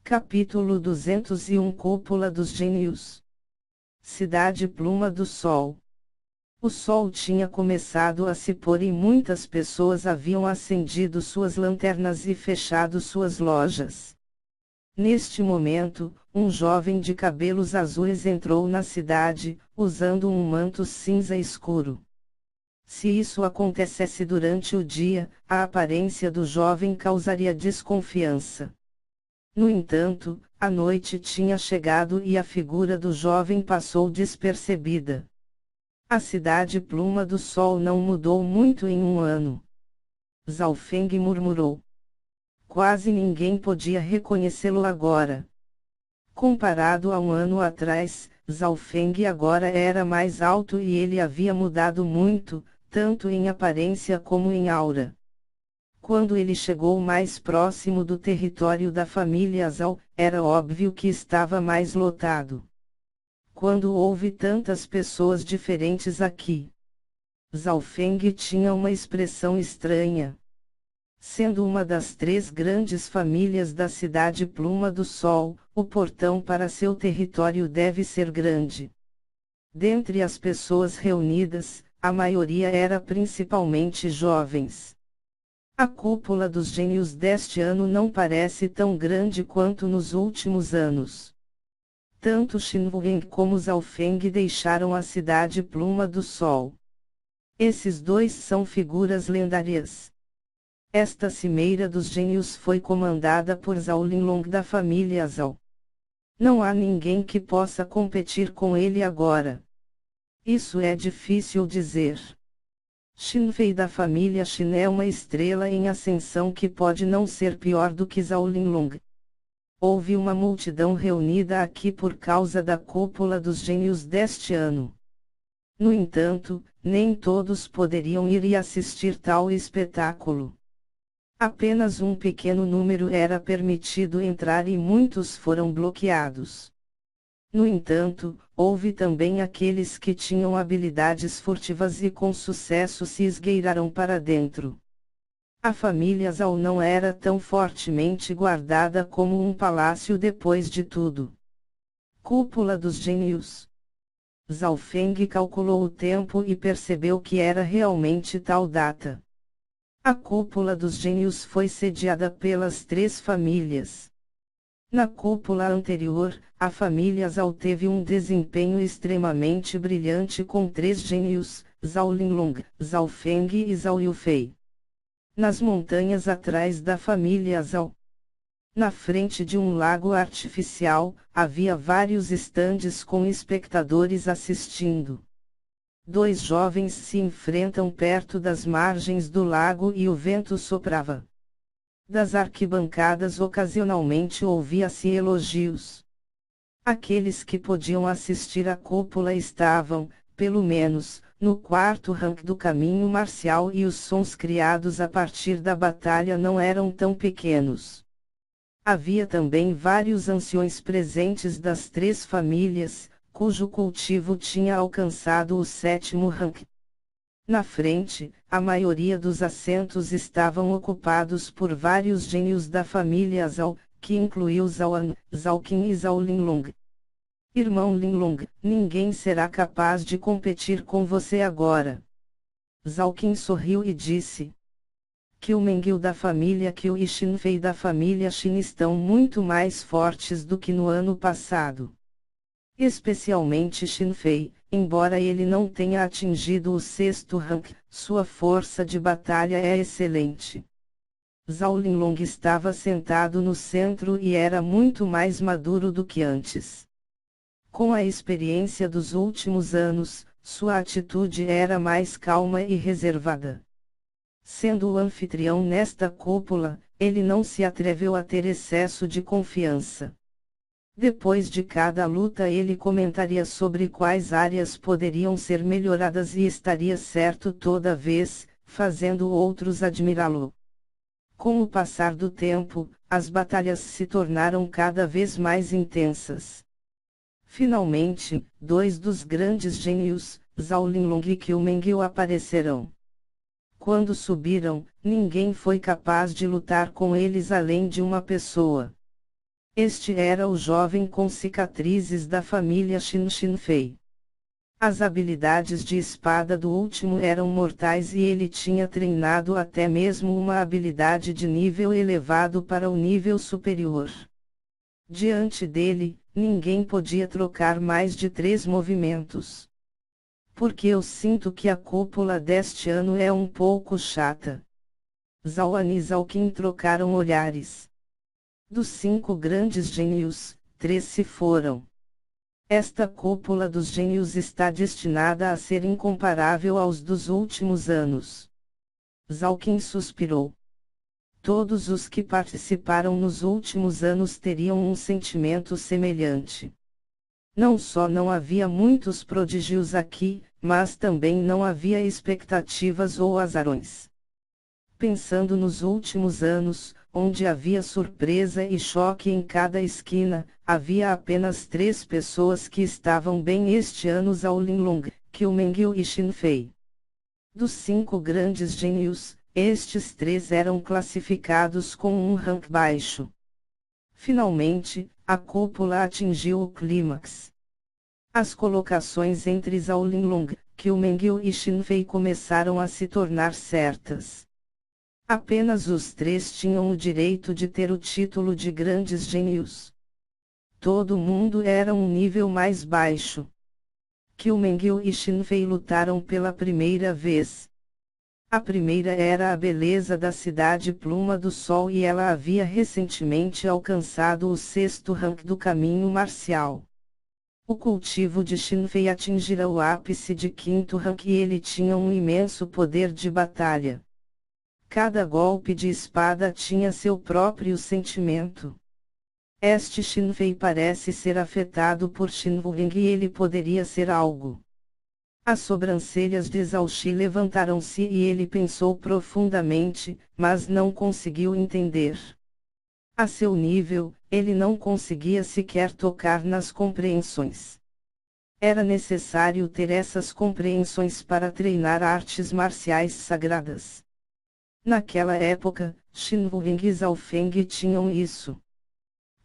Capítulo 201 Cúpula dos Gênios. Cidade Pluma do Sol. O sol tinha começado a se pôr e muitas pessoas haviam acendido suas lanternas e fechado suas lojas. Neste momento, um jovem de cabelos azuis entrou na cidade, usando um manto cinza escuro. Se isso acontecesse durante o dia, a aparência do jovem causaria desconfiança. No entanto, a noite tinha chegado e a figura do jovem passou despercebida. A cidade Pluma do Sol não mudou muito em um ano. Zhao Feng murmurou. Quase ninguém podia reconhecê-lo agora. Comparado a um ano atrás, Zhao Feng agora era mais alto e ele havia mudado muito, tanto em aparência como em aura. Quando ele chegou mais próximo do território da família Zhao, era óbvio que estava mais lotado. Quando houve tantas pessoas diferentes aqui? Zhao Feng tinha uma expressão estranha. Sendo uma das três grandes famílias da cidade Pluma do Sol, o portão para seu território deve ser grande. Dentre as pessoas reunidas, a maioria era principalmente jovens. A cúpula dos gênios deste ano não parece tão grande quanto nos últimos anos. Tanto Xin Wang como Zhao Feng deixaram a cidade Pluma do Sol. Esses dois são figuras lendárias. Esta cimeira dos gênios foi comandada por Zhao Linlong da família Zhao. Não há ninguém que possa competir com ele agora. Isso é difícil dizer. Xin Fei da família Xin é uma estrela em ascensão que pode não ser pior do que Zhao Linlong. Houve uma multidão reunida aqui por causa da cúpula dos gênios deste ano. No entanto, nem todos poderiam ir e assistir tal espetáculo. Apenas um pequeno número era permitido entrar e muitos foram bloqueados. No entanto, houve também aqueles que tinham habilidades furtivas e com sucesso se esgueiraram para dentro. A família Zhao não era tão fortemente guardada como um palácio depois de tudo. Cúpula dos Gênios. Zhao Feng calculou o tempo e percebeu que era realmente tal data. A cúpula dos gênios foi sediada pelas três famílias. Na cúpula anterior, a família Zhao teve um desempenho extremamente brilhante com três gênios, Zhao Linlong, Zhao Feng e Zhao Yufei. Nas montanhas atrás da família Zhao, na frente de um lago artificial, havia vários estandes com espectadores assistindo. Dois jovens se enfrentam perto das margens do lago e o vento soprava. Das arquibancadas ocasionalmente ouvia-se elogios. Aqueles que podiam assistir à cúpula estavam, pelo menos, no quarto rank do caminho marcial e os sons criados a partir da batalha não eram tão pequenos. Havia também vários anciões presentes das três famílias, cujo cultivo tinha alcançado o 7º rank. Na frente, a maioria dos assentos estavam ocupados por vários gênios da família Zhao, que incluiu Zhao An, Zhao Qin e Zhao Linlong. Irmão Linlong, ninguém será capaz de competir com você agora. Zhao Qin sorriu e disse. Qiu Mengyu da família Qiu e Xin Fei da família Xin estão muito mais fortes do que no ano passado. Especialmente Xin Fei, embora ele não tenha atingido o 6º rank, sua força de batalha é excelente. Zhao Linlong estava sentado no centro e era muito mais maduro do que antes. Com a experiência dos últimos anos, sua atitude era mais calma e reservada. Sendo o anfitrião nesta cúpula, ele não se atreveu a ter excesso de confiança. Depois de cada luta ele comentaria sobre quais áreas poderiam ser melhoradas e estaria certo toda vez, fazendo outros admirá-lo. Com o passar do tempo, as batalhas se tornaram cada vez mais intensas. Finalmente, dois dos grandes gênios, Zhao Linlong e Qiu Mengyu apareceram. Quando subiram, ninguém foi capaz de lutar com eles além de uma pessoa. Este era o jovem com cicatrizes da família Shin-Shin-Fei. As habilidades de espada do último eram mortais e ele tinha treinado até mesmo uma habilidade de nível elevado para o nível superior. Diante dele, ninguém podia trocar mais de 3 movimentos. Porque eu sinto que a cúpula deste ano é um pouco chata. Zawan e Zalkin trocaram olhares. Dos 5 grandes gênios, 3 se foram. Esta cúpula dos gênios está destinada a ser incomparável aos dos últimos anos. Zalkin suspirou. Todos os que participaram nos últimos anos teriam um sentimento semelhante. Não só não havia muitos prodígios aqui, mas também não havia expectativas ou azarões. Pensando nos últimos anos, onde havia surpresa e choque em cada esquina, havia apenas 3 pessoas que estavam bem este ano: Zhao Linlong, Qiu Mengyu e Xin Fei. Dos 5 grandes gênios, estes 3 eram classificados com um rank baixo. Finalmente, a cúpula atingiu o clímax. As colocações entre Zhao Linlong, Qiu Mengyu e Xin Fei começaram a se tornar certas. Apenas os 3 tinham o direito de ter o título de grandes gênios. Todo mundo era um nível mais baixo. Qiu Mengyu e Xin Fei lutaram pela primeira vez. A primeira era a beleza da cidade Pluma do Sol e ela havia recentemente alcançado o 6º rank do caminho marcial. O cultivo de Xin Fei atingira o ápice de 5º rank e ele tinha um imenso poder de batalha. Cada golpe de espada tinha seu próprio sentimento. Este Xin Fei parece ser afetado por Xin Wuling e ele poderia ser algo. As sobrancelhas de Zhao Xi levantaram-se e ele pensou profundamente, mas não conseguiu entender. A seu nível, ele não conseguia sequer tocar nas compreensões. Era necessário ter essas compreensões para treinar artes marciais sagradas. Naquela época, Xin Wuling e Zhao Feng tinham isso.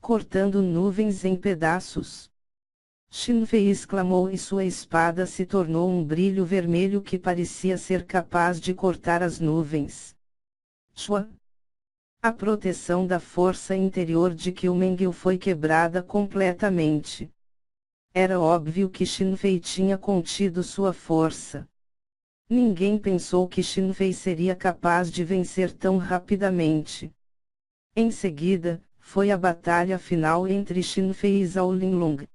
Cortando nuvens em pedaços. Xin Fei exclamou e sua espada se tornou um brilho vermelho que parecia ser capaz de cortar as nuvens. Shua! A proteção da força interior de Qiu Mengyu foi quebrada completamente. Era óbvio que Xin Fei tinha contido sua força. Ninguém pensou que Xin Fei seria capaz de vencer tão rapidamente. Em seguida, foi a batalha final entre Xin Fei e Zhao Linlong.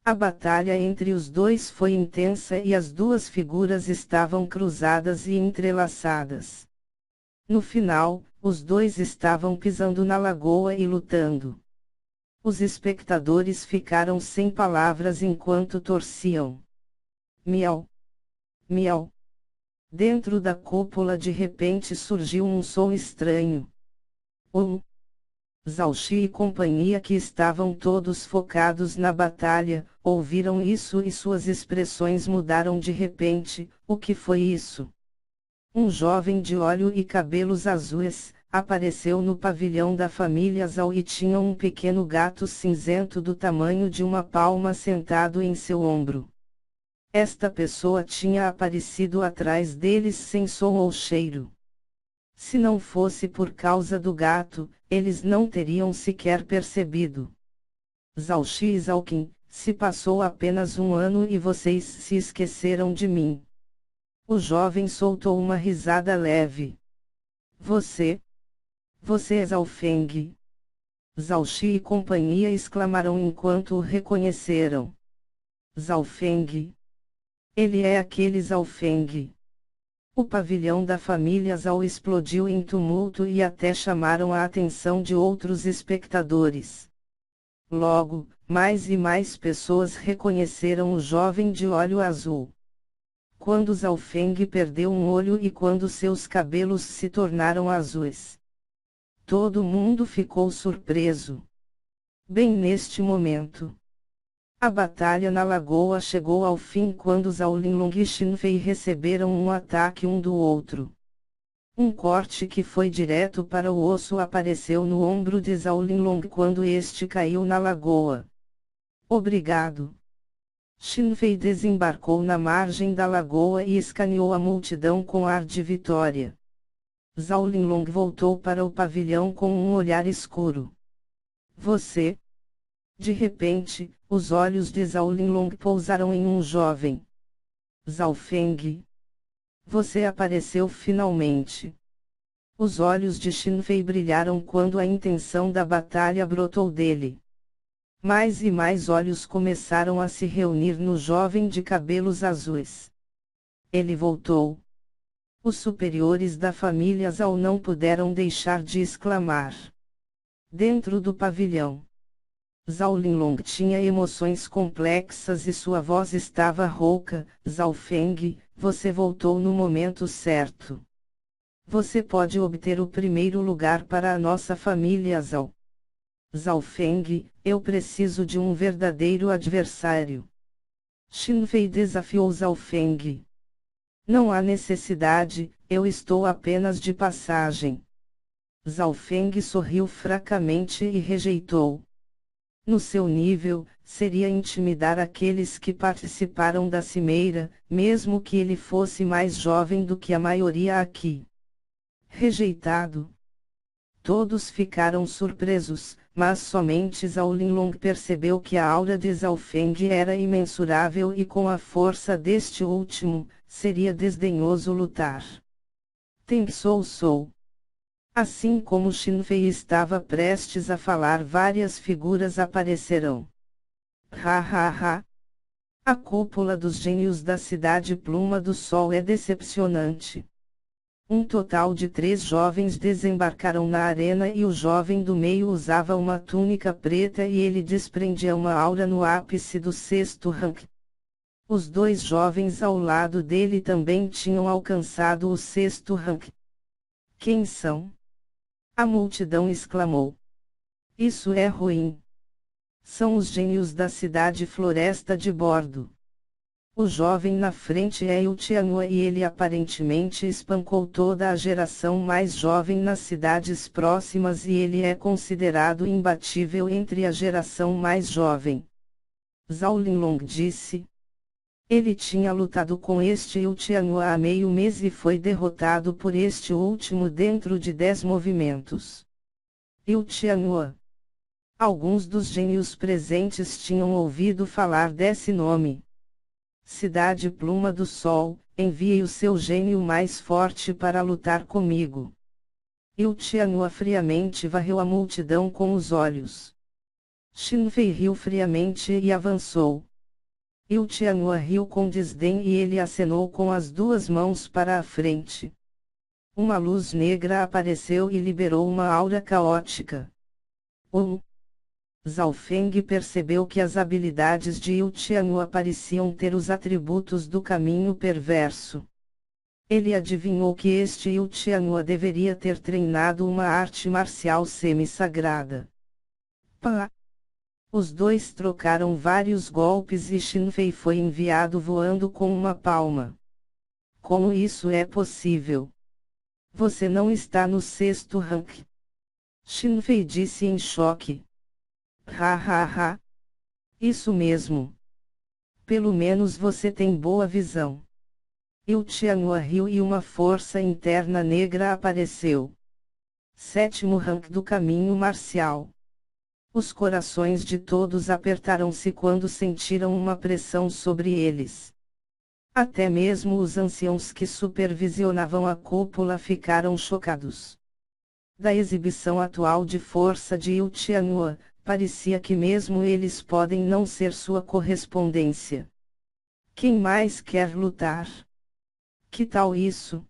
A batalha entre os dois foi intensa e as duas figuras estavam cruzadas e entrelaçadas. No final, os dois estavam pisando na lagoa e lutando. Os espectadores ficaram sem palavras enquanto torciam. Miau! Miau! Dentro da cúpula de repente surgiu um som estranho. Zhao Xi e companhia, que estavam todos focados na batalha, ouviram isso e suas expressões mudaram de repente. O que foi isso? Um jovem de olho e cabelos azuis apareceu no pavilhão da família Zhao e tinha um pequeno gato cinzento do tamanho de uma palma sentado em seu ombro. Esta pessoa tinha aparecido atrás deles sem som ou cheiro. Se não fosse por causa do gato, eles não teriam sequer percebido. Zhao Xi e Zhao Qin, se passou apenas um ano e vocês se esqueceram de mim. O jovem soltou uma risada leve. Você é Zhao Feng. Zhao Xi e companhia exclamaram enquanto o reconheceram. Zhao Feng. Ele é aquele Zhao Feng. O pavilhão da família Zhao explodiu em tumulto e até chamaram a atenção de outros espectadores. Logo, mais e mais pessoas reconheceram o jovem de olho azul. Quando Zhao Feng perdeu um olho e quando seus cabelos se tornaram azuis. Todo mundo ficou surpreso. Bem neste momento. A batalha na lagoa chegou ao fim quando Zhao Linlong e Xin Fei receberam um ataque um do outro. Um corte que foi direto para o osso apareceu no ombro de Zhao Linlong quando este caiu na lagoa. Obrigado. Xin Fei desembarcou na margem da lagoa e escaneou a multidão com ar de vitória. Zhao Linlong voltou para o pavilhão com um olhar escuro. Você? De repente, os olhos de Zhao Linlong pousaram em um jovem. Zhao Feng. Você apareceu finalmente. Os olhos de Xin Fei brilharam quando a intenção da batalha brotou dele. Mais e mais olhos começaram a se reunir no jovem de cabelos azuis. Ele voltou. Os superiores da família Zhao não puderam deixar de exclamar. Dentro do pavilhão, Zhao Linlong tinha emoções complexas e sua voz estava rouca. Zhao Feng, você voltou no momento certo. Você pode obter o primeiro lugar para a nossa família Zhao. Zhao Feng, eu preciso de um verdadeiro adversário. Xin Fei desafiou Zhao Feng. Não há necessidade, eu estou apenas de passagem. Zhao Feng sorriu fracamente e rejeitou. No seu nível, seria intimidar aqueles que participaram da cimeira, mesmo que ele fosse mais jovem do que a maioria aqui. Rejeitado. Todos ficaram surpresos, mas somente Zhao Linlong percebeu que a aura de Zhao Feng era imensurável e com a força deste último, seria desdenhoso lutar. Sou. Assim como Xin Fei estava prestes a falar, várias figuras aparecerão. Ha ha ha! A cúpula dos gênios da cidade Pluma do Sol é decepcionante. Um total de 3 jovens desembarcaram na arena e o jovem do meio usava uma túnica preta e ele desprendia uma aura no ápice do 6º rank. Os 2 jovens ao lado dele também tinham alcançado o 6º rank. Quem são? A multidão exclamou. Isso é ruim. São os gênios da cidade Floresta de Bordo. O jovem na frente é Yu Tianhua e ele aparentemente espancou toda a geração mais jovem nas cidades próximas e ele é considerado imbatível entre a geração mais jovem. Zhao Linlong disse. Ele tinha lutado com este Yu Tianhua há meio mês e foi derrotado por este último dentro de 10 movimentos. Yu Tianhua. Alguns dos gênios presentes tinham ouvido falar desse nome. Cidade Pluma do Sol, envie o seu gênio mais forte para lutar comigo. Yu Tianhua friamente varreu a multidão com os olhos. Xin Fei riu friamente e avançou. Yu Tianhua riu com desdém e ele acenou com as 2 mãos para a frente. Uma luz negra apareceu e liberou uma aura caótica. Zhao Feng percebeu que as habilidades de Yu Tianhua pareciam ter os atributos do caminho perverso. Ele adivinhou que este Yu Tianhua deveria ter treinado uma arte marcial semi-sagrada. Pá! Os 2 trocaram vários golpes e Xin Fei foi enviado voando com uma palma. Como isso é possível? Você não está no 6º rank. Xin Fei disse em choque. Ha ha ha! Isso mesmo. Pelo menos você tem boa visão. Yu Tianhua riu e uma força interna negra apareceu. 7º rank do caminho marcial. Os corações de todos apertaram-se quando sentiram uma pressão sobre eles. Até mesmo os anciãos que supervisionavam a cúpula ficaram chocados. Da exibição atual de força de Yu Tianhua, parecia que mesmo eles podem não ser sua correspondência. Quem mais quer lutar? Que tal isso?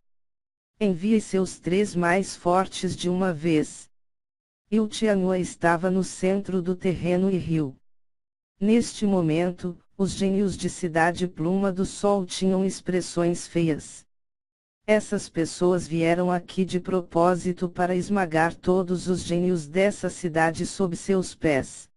Envie seus 3 mais fortes de uma vez. Yu Tianhua estava no centro do terreno e riu. Neste momento, os gênios de Cidade Pluma do Sol tinham expressões feias. Essas pessoas vieram aqui de propósito para esmagar todos os gênios dessa cidade sob seus pés.